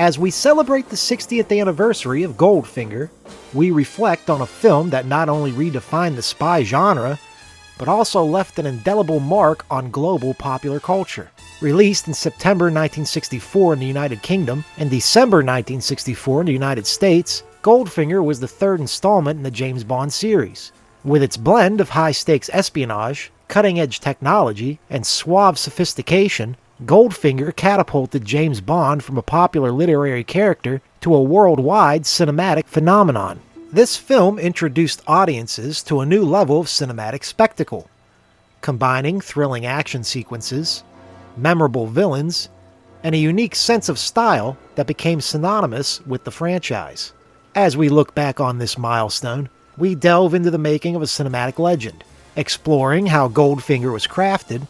As we celebrate the 60th anniversary of Goldfinger, we reflect on a film that not only redefined the spy genre, but also left an indelible mark on global popular culture. Released in September 1964 in the United Kingdom and December 1964 in the United States, Goldfinger was the third installment in the James Bond series. With its blend of high-stakes espionage, cutting-edge technology, and suave sophistication, Goldfinger catapulted James Bond from a popular literary character to a worldwide cinematic phenomenon. This film introduced audiences to a new level of cinematic spectacle, combining thrilling action sequences, memorable villains, and a unique sense of style that became synonymous with the franchise. As we look back on this milestone, we delve into the making of a cinematic legend, exploring how Goldfinger was crafted,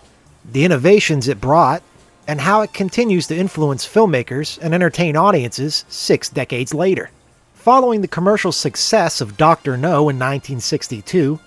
the innovations it brought, and how it continues to influence filmmakers and entertain audiences 6 decades later. Following the commercial success of Dr. No in 1962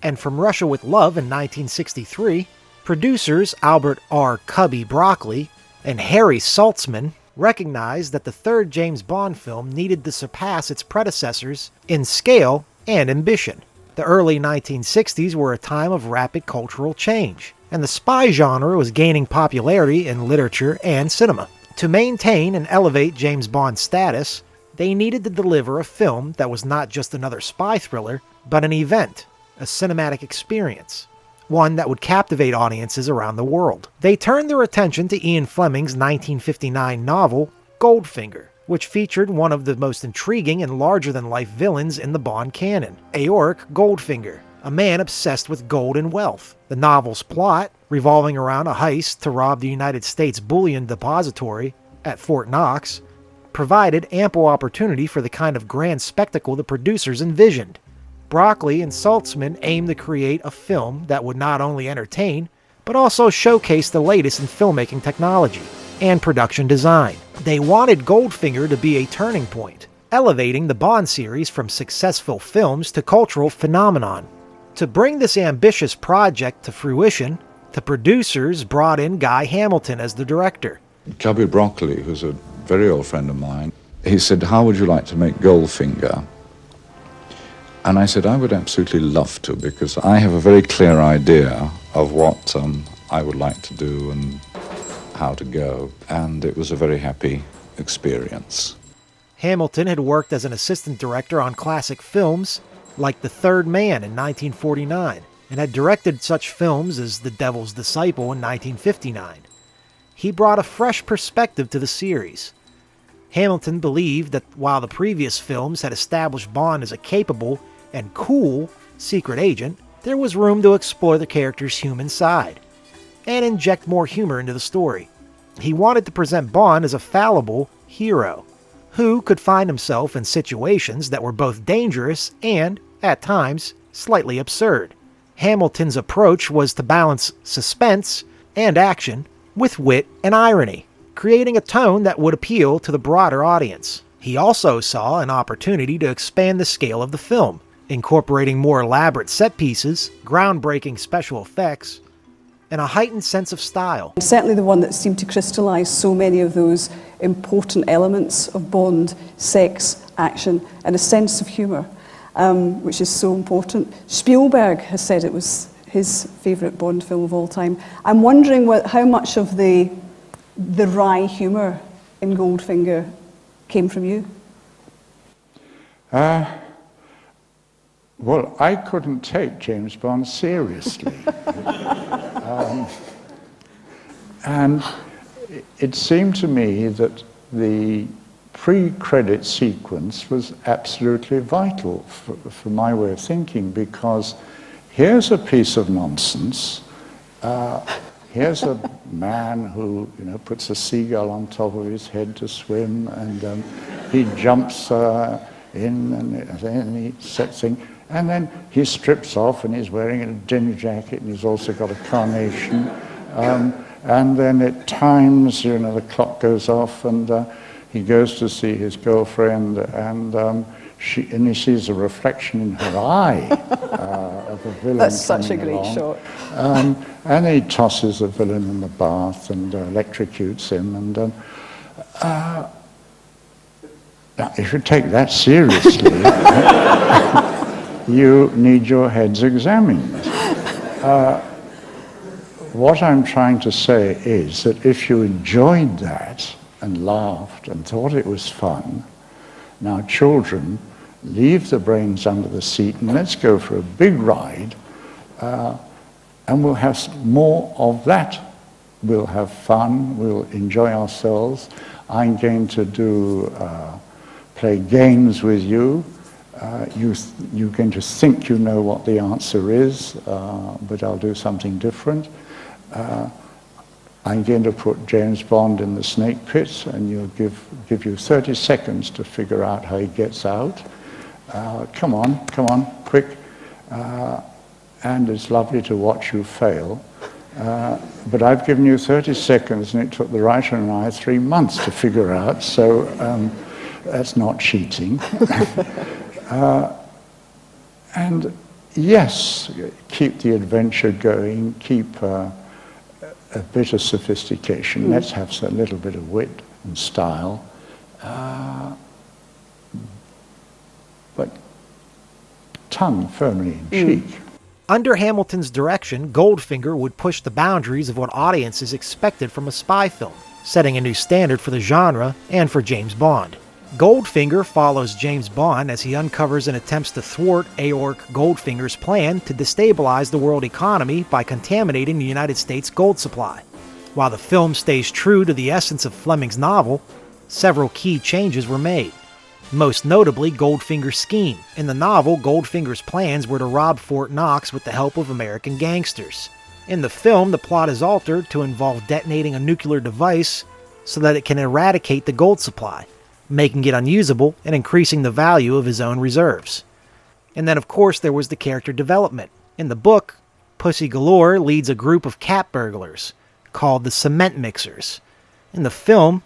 and From Russia with Love in 1963, producers Albert R. Cubby Broccoli and Harry Saltzman recognized that the third James Bond film needed to surpass its predecessors in scale and ambition. The early 1960s were a time of rapid cultural change, and the spy genre was gaining popularity in literature and cinema. To maintain and elevate James Bond's status, they needed to deliver a film that was not just another spy thriller, but an event, a cinematic experience, one that would captivate audiences around the world. They turned their attention to Ian Fleming's 1959 novel, Goldfinger, which featured one of the most intriguing and larger-than-life villains in the Bond canon, Aoric Goldfinger, a man obsessed with gold and wealth. The novel's plot, revolving around a heist to rob the United States bullion depository at Fort Knox, provided ample opportunity for the kind of grand spectacle the producers envisioned. Broccoli and Saltzman aimed to create a film that would not only entertain, but also showcase the latest in filmmaking technology and production design. They wanted Goldfinger to be a turning point, elevating the Bond series from successful films to cultural phenomenon. To bring this ambitious project to fruition, the producers brought in Guy Hamilton as the director. Cubby Broccoli, who's a very old friend of mine, he said, "How would you like to make Goldfinger?" And I said, "I would absolutely love to, because I have a very clear idea of what I would like to do and how to go." And it was a very happy experience. Hamilton had worked as an assistant director on classic films like The Third Man in 1949, and had directed such films as The Devil's Disciple in 1959. He brought a fresh perspective to the series. Hamilton believed that while the previous films had established Bond as a capable and cool secret agent, there was room to explore the character's human side and inject more humor into the story. He wanted to present Bond as a fallible hero who could find himself in situations that were both dangerous and, at times, slightly absurd. Hamilton's approach was to balance suspense and action with wit and irony, creating a tone that would appeal to the broader audience. He also saw an opportunity to expand the scale of the film, incorporating more elaborate set pieces, groundbreaking special effects, and a heightened sense of style. Certainly the one that seemed to crystallise so many of those important elements of Bond: sex, action, and a sense of humour, which is so important. Spielberg has said it was his favourite Bond film of all time. I'm wondering how much of the wry humour in Goldfinger came from you? Well, I couldn't take James Bond seriously. And it seemed to me that the pre-credit sequence was absolutely vital for my way of thinking, because here's a piece of nonsense. Here's a man who, puts a seagull on top of his head to swim, and he jumps in, and then he sets in, and then he strips off, and he's wearing a dinner jacket, and he's also got a carnation, and then at times, the clock goes off, and he goes to see his girlfriend, and he sees a reflection in her eye of a villain. That's such a great along. shot. And he tosses the villain in the bath and electrocutes him. And Now, if you take that seriously, you need your heads examined. What I'm trying to say is that if you enjoyed that and laughed and thought it was fun, now children, leave the brains under the seat and let's go for a big ride, and we'll have more of that. We'll have fun, we'll enjoy ourselves. I'm going to play games with you. You're going to think you know what the answer is, but I'll do something different. I'm going to put James Bond in the snake pit, and you'll give you 30 seconds to figure out how he gets out. Come on, quick. And it's lovely to watch you fail. But I've given you 30 seconds, and it took the writer and I 3 months to figure out, so that's not cheating. And yes, keep the adventure going, keep a bit of sophistication. Let's have a little bit of wit and style. But tongue firmly in cheek. Under Hamilton's direction, Goldfinger would push the boundaries of what audiences expected from a spy film, setting a new standard for the genre and for James Bond. Goldfinger follows James Bond as he uncovers and attempts to thwart Aorc Goldfinger's plan to destabilize the world economy by contaminating the United States gold supply. While the film stays true to the essence of Fleming's novel, several key changes were made. Most notably, Goldfinger's scheme. In the novel, Goldfinger's plans were to rob Fort Knox with the help of American gangsters. In the film, the plot is altered to involve detonating a nuclear device so that it can eradicate the gold supply, making it unusable and increasing the value of his own reserves. And then, of course, there was the character development. In the book, Pussy Galore leads a group of cat burglars called the Cement Mixers. In the film,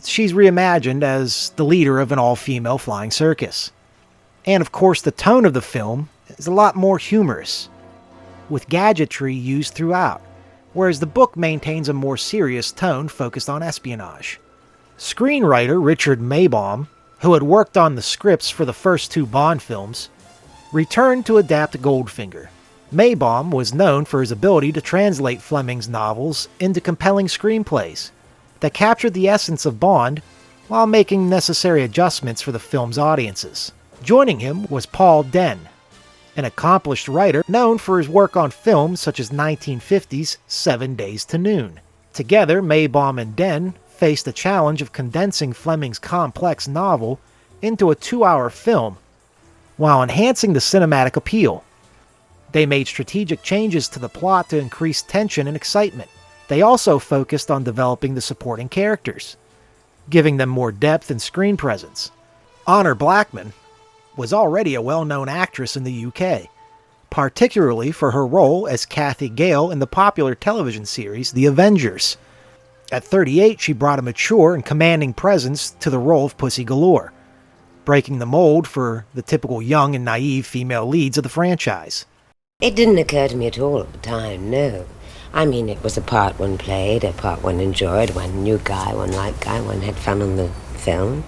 she's reimagined as the leader of an all-female flying circus. And of course, the tone of the film is a lot more humorous, with gadgetry used throughout, whereas the book maintains a more serious tone focused on espionage. Screenwriter Richard Maibaum, who had worked on the scripts for the first 2 Bond films, returned to adapt Goldfinger. Maibaum was known for his ability to translate Fleming's novels into compelling screenplays that captured the essence of Bond while making necessary adjustments for the film's audiences. Joining him was Paul Den, an accomplished writer known for his work on films such as 1950's 7 Days to Noon. Together, Maibaum and Den faced the challenge of condensing Fleming's complex novel into a 2-hour film while enhancing the cinematic appeal. They made strategic changes to the plot to increase tension and excitement. They also focused on developing the supporting characters, giving them more depth and screen presence. Honor Blackman was already a well-known actress in the UK, particularly for her role as Cathy Gale in the popular television series The Avengers. At 38, she brought a mature and commanding presence to the role of Pussy Galore, breaking the mold for the typical young and naive female leads of the franchise. It didn't occur to me at all at the time, no. I mean, it was a part one played, a part one enjoyed, one knew Guy, one liked Guy, one had fun on the film.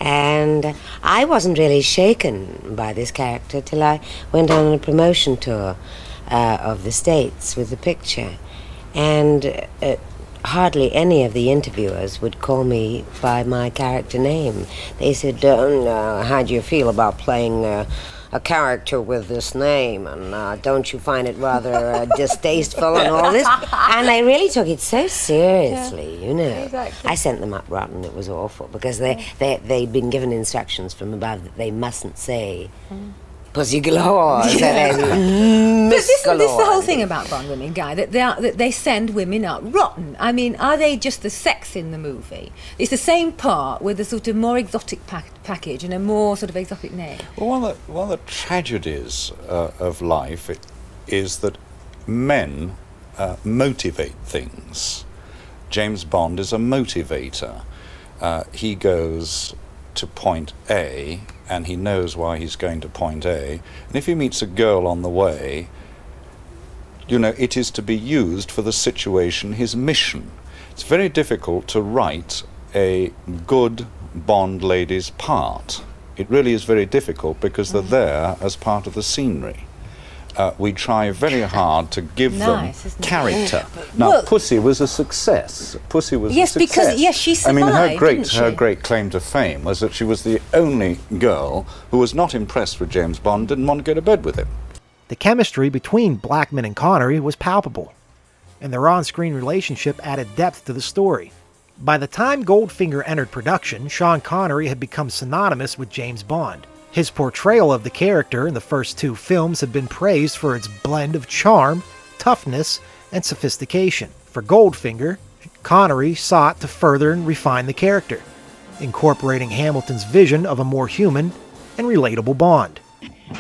And I wasn't really shaken by this character till I went on a promotion tour of the States with the picture. And hardly any of the interviewers would call me by my character name. They said, how do you feel about playing a character with this name, and don't you find it rather distasteful and all this? And they really took it so seriously, you know. Exactly. I sent them up rotten. It was awful, because they'd been given instructions from above that they mustn't say Pussy Galore. So this is the whole thing about Bond women, Guy, that they send women up rotten. I mean, are they just the sex in the movie? It's the same part with a sort of more exotic package and a more sort of exotic name. Well, one of the tragedies of life is that men motivate things. James Bond is a motivator. He goes to point A, and he knows why he's going to point A. And if he meets a girl on the way, you know, it is to be used for the situation, his mission. It's very difficult to write a good Bond ladies' part. It really is very difficult because they're there as part of the scenery. We try very hard to give them character. Now, Pussy was a success. Pussy was a success. Because she survived, her great claim to fame was that she was the only girl who was not impressed with James Bond, didn't want to go to bed with him. The chemistry between Blackman and Connery was palpable, and their on-screen relationship added depth to the story. By the time Goldfinger entered production, Sean Connery had become synonymous with James Bond. His portrayal of the character in the first two films had been praised for its blend of charm, toughness, and sophistication. For Goldfinger, Connery sought to further and refine the character, incorporating Hamilton's vision of a more human and relatable Bond.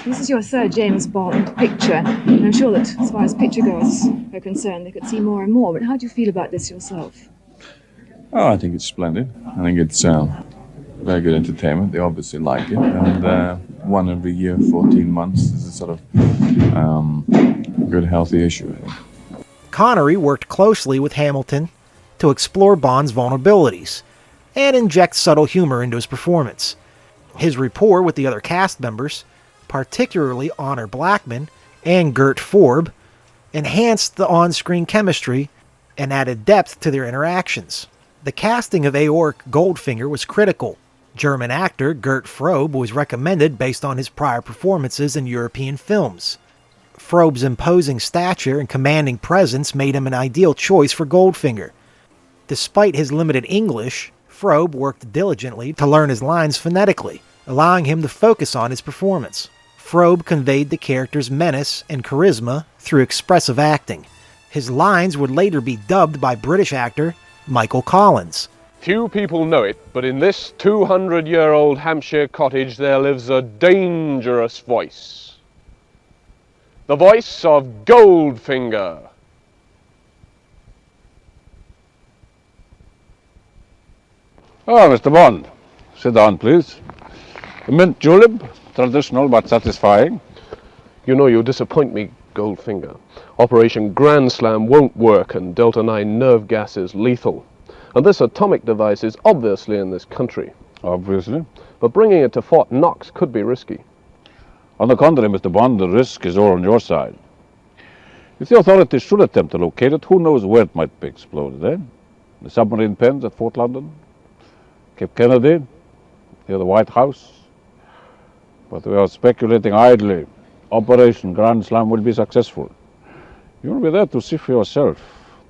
This is your third James Bond picture, and I'm sure that as far as picturegoers are concerned, they could see more and more, but how do you feel about this yourself? Oh, I think it's splendid. I think it's very good entertainment. They obviously like it, and one every year, 14 months is a sort of good, healthy issue, I think. Connery worked closely with Hamilton to explore Bond's vulnerabilities and inject subtle humor into his performance. His rapport with the other cast members, particularly Honor Blackman and Gert Forb, enhanced the on-screen chemistry and added depth to their interactions. The casting of Aorc Goldfinger was critical. German actor Gert Frobe was recommended based on his prior performances in European films. Frobe's imposing stature and commanding presence made him an ideal choice for Goldfinger. Despite his limited English, Frobe worked diligently to learn his lines phonetically, allowing him to focus on his performance. Frobe conveyed the character's menace and charisma through expressive acting. His lines would later be dubbed by British actor Michael Collins. Few people know it, but in this 200-year-old Hampshire cottage there lives a dangerous voice. The voice of Goldfinger. Oh, Mr. Bond, sit down, please. A mint julep, traditional but satisfying. You know you disappoint me, Goldfinger. Operation Grand Slam won't work and Delta 9 nerve gas is lethal. And this atomic device is obviously in this country. Obviously. But bringing it to Fort Knox could be risky. On the contrary, Mr. Bond, the risk is all on your side. If the authorities should attempt to locate it, who knows where it might be exploded, eh? The submarine pens at Fort London, Cape Kennedy, near the White House. But we are speculating idly. Operation Grand Slam will be successful. You'll be there to see for yourself.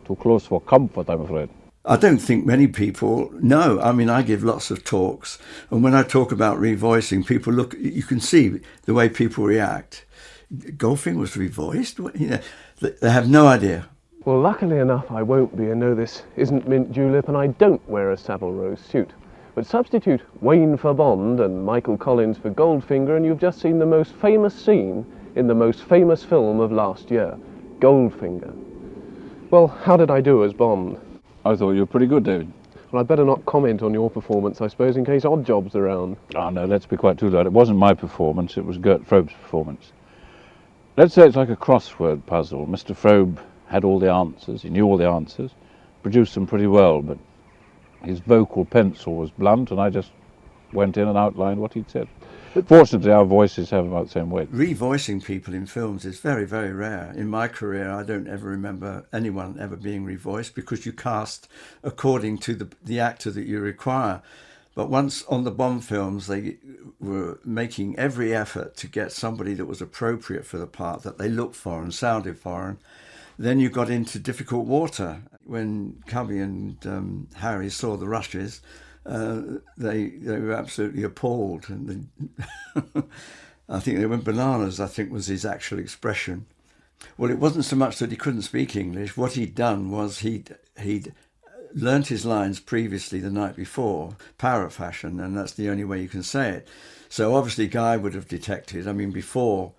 Too close for comfort, I'm afraid. I don't think many people know. I mean, I give lots of talks, and when I talk about revoicing, people look, you can see the way people react. Goldfinger was revoiced? You know, they have no idea. Well, luckily enough, I won't be. I know this isn't mint julep, and I don't wear a Savile Row suit. But substitute Wayne for Bond and Michael Collins for Goldfinger, and you've just seen the most famous scene in the most famous film of last year, Goldfinger. Well, how did I do as Bond? I thought you were pretty good, David. Well, I'd better not comment on your performance, I suppose, in case Oddjob's around. Oh, no, let's be quite too loud. It wasn't my performance, it was Gert Frobe's performance. Let's say it's like a crossword puzzle. Mr. Frobe had all the answers, he knew all the answers, produced them pretty well, but his vocal pencil was blunt, and I just went in and outlined what he'd said. Fortunately, our voices have about the same weight. Revoicing people in films is very, very rare. In my career, I don't ever remember anyone ever being revoiced because you cast according to the actor that you require. But once on the Bond films, they were making every effort to get somebody that was appropriate for the part, that they looked foreign, sounded foreign. Then you got into difficult water. When Cubby and Harry saw the rushes, they were absolutely appalled. And I think they went bananas, I think was his actual expression. Well, it wasn't so much that he couldn't speak English. What he'd done was he'd learnt his lines previously the night before, parrot fashion, and that's the only way you can say it. So obviously Guy would have detected, I mean, before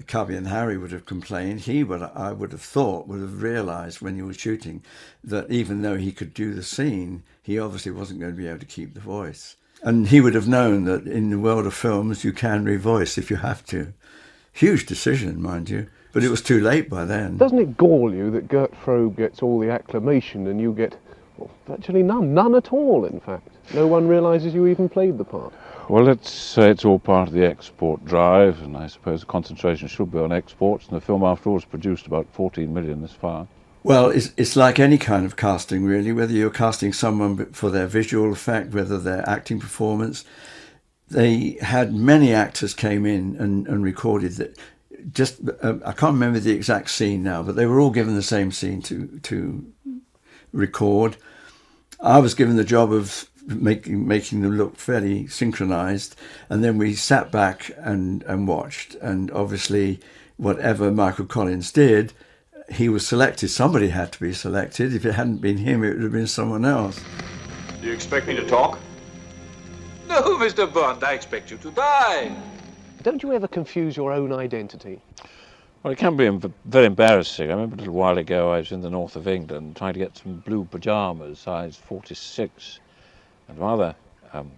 Cubby and Harry would have complained, I would have thought, would have realised when he was shooting that even though he could do the scene, he obviously wasn't going to be able to keep the voice. And he would have known that in the world of films, you can revoice if you have to. Huge decision, mind you, but it was too late by then. Doesn't it gall you that Gert Frobe gets all the acclamation and you get Well, virtually none. None at all, in fact. No one realises you even played the part. Well, let's say it's all part of the export drive, and I suppose the concentration should be on exports, and the film, after all, has produced about 14 million this far. Well, it's like any kind of casting, really, whether you're casting someone for their visual effect, whether their acting performance. They had many actors came in and recorded that. Just I can't remember the exact scene now, but they were all given the same scene to record. I was given the job of making them look fairly synchronized, and then we sat back and watched. And obviously, whatever Michael Collins did, he was selected. Somebody had to be selected. If it hadn't been him, it would have been someone else. Do you expect me to talk? No, Mr. Bond, I expect you to die. Don't you ever confuse your own identity? Well, it can be very embarrassing. I remember a little while ago I was in the north of England trying to get some blue pyjamas, size 46. And rather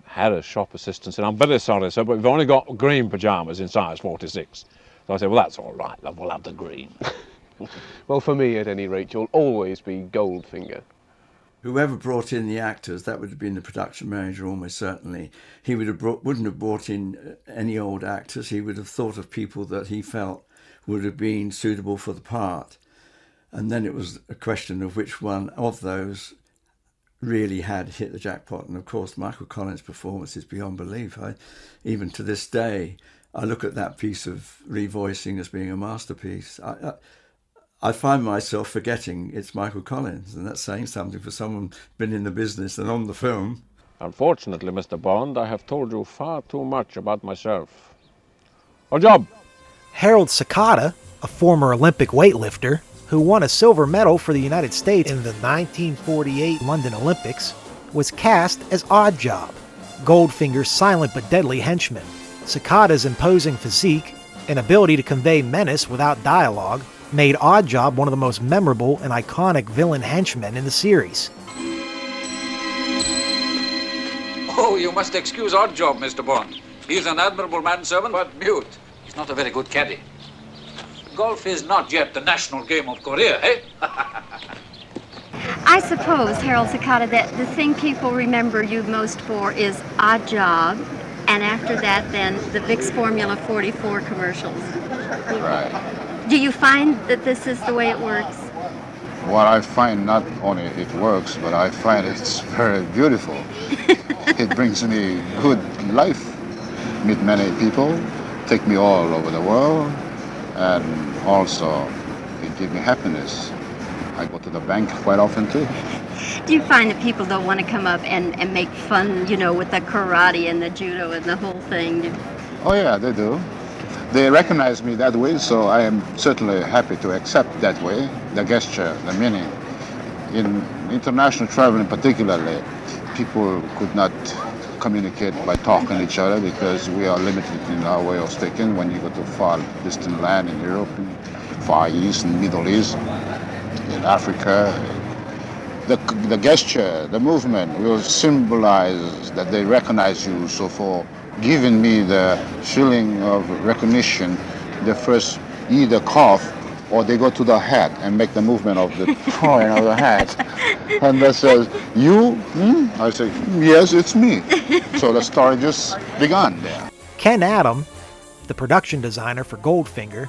had a shop assistant said, "I'm very sorry, sir, but we've only got green pyjamas in size 46. So I said, "Well, that's all right, love, we'll have the green." Well, for me, at any rate, you'll always be Goldfinger. Whoever brought in the actors, that would have been the production manager almost certainly. He wouldn't have brought in any old actors. He would have thought of people that he felt would have been suitable for the part. And then it was a question of which one of those really had hit the jackpot. And of course, Michael Collins' performance is beyond belief. Even to this day, I look at that piece of revoicing as being a masterpiece. I find myself forgetting it's Michael Collins, and that's saying something for someone been in the business and on the film. Unfortunately, Mr. Bond, I have told you far too much about myself. Good job! Harold Takata, a former Olympic weightlifter who won a silver medal for the United States in the 1948 London Olympics, was cast as Oddjob, Goldfinger's silent but deadly henchman. Takata's imposing physique and ability to convey menace without dialogue made Oddjob one of the most memorable and iconic villain henchmen in the series. Oh, you must excuse Oddjob, Mr. Bond. He's an admirable manservant, but mute. He's not a very good caddy. Golf is not yet the national game of Korea, eh? I suppose, Harold Takata, that the thing people remember you most for is Oddjob, and after that, then, the Vicks Formula 44 commercials. Right. Do you find that this is the way it works? Well, I find not only it works, but I find it's very beautiful. It brings me good life. Meet many people, take me all over the world, and also it gives me happiness. I go to the bank quite often too. Do you find that people don't want to come up and make fun, you know, with the karate and the judo and the whole thing? Oh yeah, they do. They recognize me that way, so I am certainly happy to accept that way, the gesture, the meaning. In international traveling particularly, people could not communicate by talking to each other because we are limited in our way of speaking. When you go to far distant land in Europe, in Far East, and Middle East, in Africa, the gesture, the movement will symbolize that they recognize you. So for giving me the feeling of recognition, they first either cough or they go to the hat and make the movement of the throwing of the hat. And they says, "You?" I say, "Yes, it's me." So the story just began there. Ken Adam, the production designer for Goldfinger,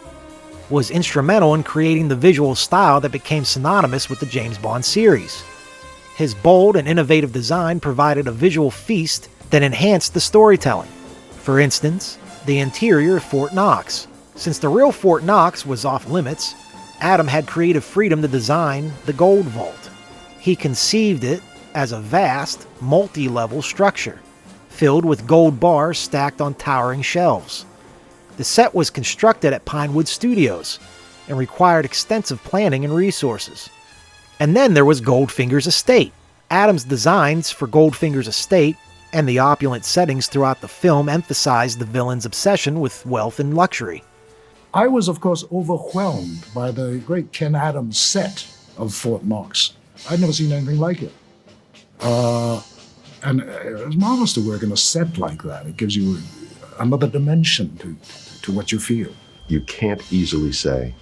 was instrumental in creating the visual style that became synonymous with the James Bond series. His bold and innovative design provided a visual feast that enhanced the storytelling. For instance, the interior of Fort Knox. Since the real Fort Knox was off limits, Adam had creative freedom to design the Gold Vault. He conceived it as a vast, multi-level structure, filled with gold bars stacked on towering shelves. The set was constructed at Pinewood Studios and required extensive planning and resources. And then there was Goldfinger's estate. Adam's designs for Goldfinger's estate and the opulent settings throughout the film emphasized the villain's obsession with wealth and luxury. I was, of course, overwhelmed by the great Ken Adams set of Fort Knox. I'd never seen anything like it. And it was marvelous to work in a set like that. It gives you another dimension to what you feel. You can't easily say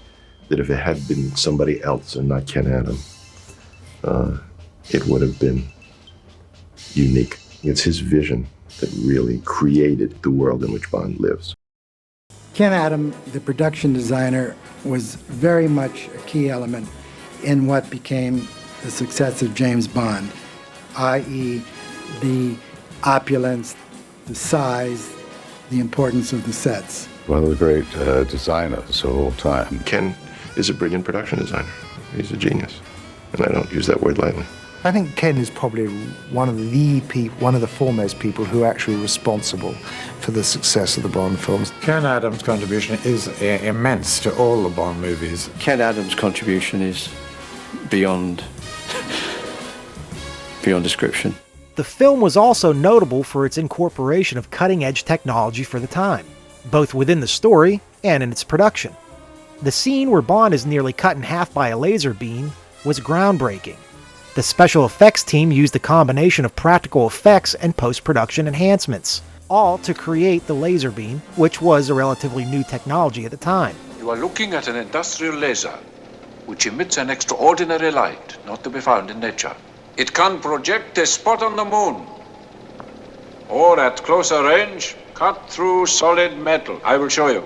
that if it had been somebody else and not Ken Adam, it would have been unique. It's his vision that really created the world in which Bond lives. Ken Adam, the production designer, was very much a key element in what became the success of James Bond, i.e. the opulence, the size, the importance of the sets. One of the great designers of all time. Ken is a brilliant production designer. He's a genius, and I don't use that word lightly. I think Ken is probably one of the foremost people who are actually responsible for the success of the Bond films. Ken Adams' contribution is immense to all the Bond movies. Ken Adams' contribution is beyond description. The film was also notable for its incorporation of cutting-edge technology for the time, both within the story and in its production. The scene where Bond is nearly cut in half by a laser beam was groundbreaking. The special effects team used a combination of practical effects and post-production enhancements, all to create the laser beam, which was a relatively new technology at the time. You are looking at an industrial laser, which emits an extraordinary light not to be found in nature. It can project a spot on the moon, or at closer range, cut through solid metal. I will show you.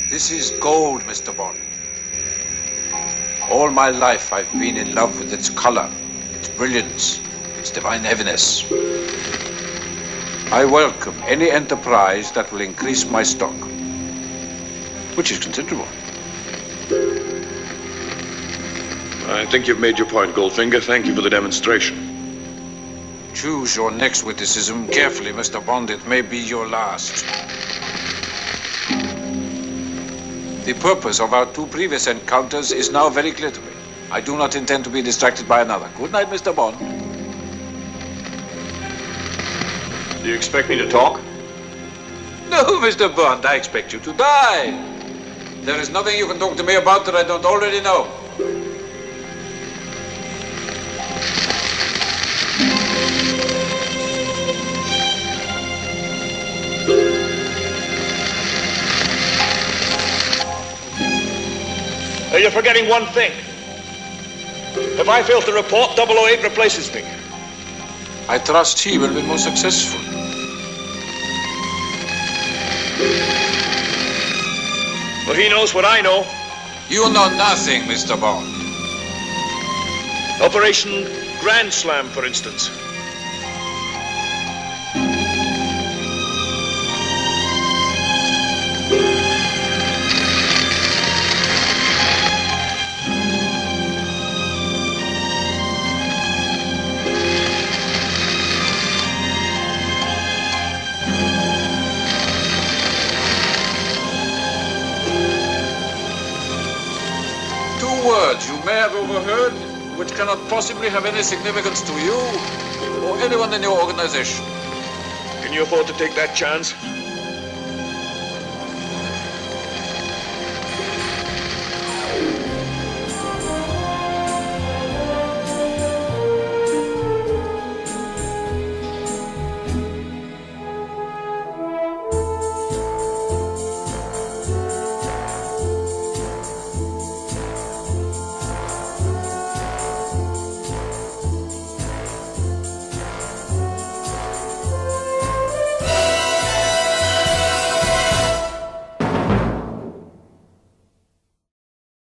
This is gold, Mr. Bond. All my life I've been in love with its color, its brilliance, its divine heaviness. I welcome any enterprise that will increase my stock, which is considerable. I think you've made your point, Goldfinger. Thank you for the demonstration. Choose your next witticism carefully, Mr. Bond. It may be your last. The purpose of our two previous encounters is now very clear to me. I do not intend to be distracted by another. Good night, Mr. Bond. Do you expect me to talk? No, Mr. Bond, I expect you to die. There is nothing you can talk to me about that I don't already know. You're forgetting one thing. If I fail to report, 008 replaces me. I trust he will be more successful. Well, he knows what I know. You know nothing, Mr. Bond. Operation Grand Slam, for instance. Words you may have overheard, which cannot possibly have any significance to you or anyone in your organization. Can you afford to take that chance?